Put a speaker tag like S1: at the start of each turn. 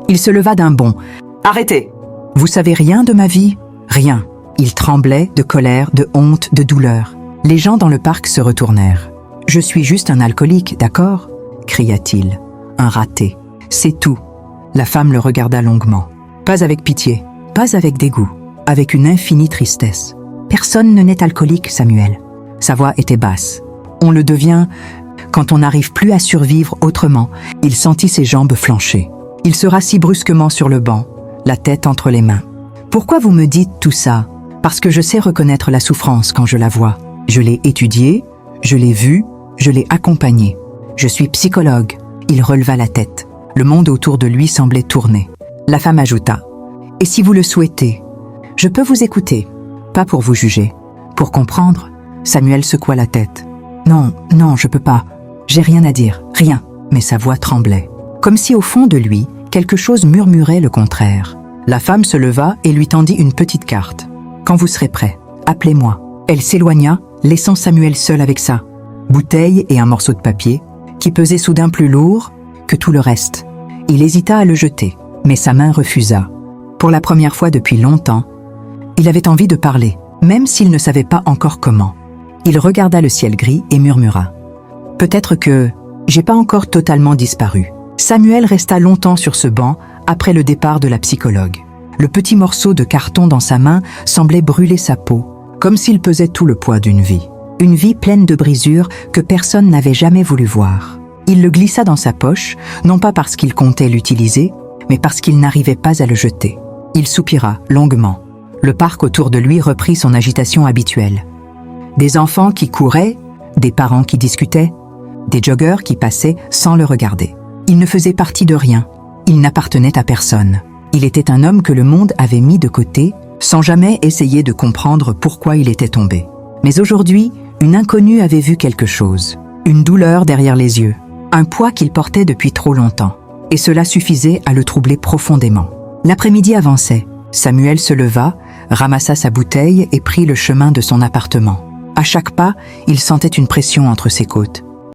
S1: Il se leva d'un bond. « Arrêtez ! Vous savez rien de ma vie ? Rien. » Il tremblait de colère, de honte, de douleur. Les gens dans le parc se retournèrent. « Je suis juste un alcoolique, d'accord ?» cria-t-il. « Un raté. C'est tout. » La femme le regarda longuement. Pas avec pitié, pas avec dégoût, avec une infinie tristesse. « Personne ne naît alcoolique, Samuel. » Sa voix était basse. « On le devient quand on n'arrive plus à survivre autrement. » Il sentit ses jambes flancher. Il se rassit brusquement sur le banc, la tête entre les mains. « Pourquoi vous me dites tout ça ? Parce que je sais reconnaître la souffrance quand je la vois. Je l'ai étudiée, je l'ai vue, je l'ai accompagnée. Je suis psychologue. » Il releva la tête. Le monde autour de lui semblait tourner. La femme ajouta. « Et si vous le souhaitez, je peux vous écouter, pas pour vous juger. Pour comprendre ?» Samuel secoua la tête. « Non, non, je peux pas. J'ai rien à dire, rien. » Mais sa voix tremblait. Comme si au fond de lui, quelque chose murmurait le contraire. La femme se leva et lui tendit une petite carte. « Quand vous serez prêt, appelez-moi. » Elle s'éloigna, laissant Samuel seul avec sa bouteille et un morceau de papier, qui pesait soudain plus lourd que tout le reste. Il hésita à le jeter, mais sa main refusa. Pour la première fois depuis longtemps, il avait envie de parler, même s'il ne savait pas encore comment. Il regarda le ciel gris et murmura. « Peut-être que j'ai pas encore totalement disparu. » Samuel resta longtemps sur ce banc après le départ de la psychologue. Le petit morceau de carton dans sa main semblait brûler sa peau, comme s'il pesait tout le poids d'une vie. Une vie pleine de brisures que personne n'avait jamais voulu voir. Il le glissa dans sa poche, non pas parce qu'il comptait l'utiliser, mais parce qu'il n'arrivait pas à le jeter. Il soupira longuement. Le parc autour de lui reprit son agitation habituelle. Des enfants qui couraient, des parents qui discutaient, des joggeurs qui passaient sans le regarder. Il ne faisait partie de rien, il n'appartenait à personne. Il était un homme que le monde avait mis de côté, sans jamais essayer de comprendre pourquoi il était tombé. Mais aujourd'hui, une inconnue avait vu quelque chose, une douleur derrière les yeux, un poids qu'il portait depuis trop longtemps, et cela suffisait à le troubler profondément. L'après-midi avançait. Samuel se leva, ramassa sa bouteille et prit le chemin de son appartement. À chaque pas, il sentait une pression entre ses côtes.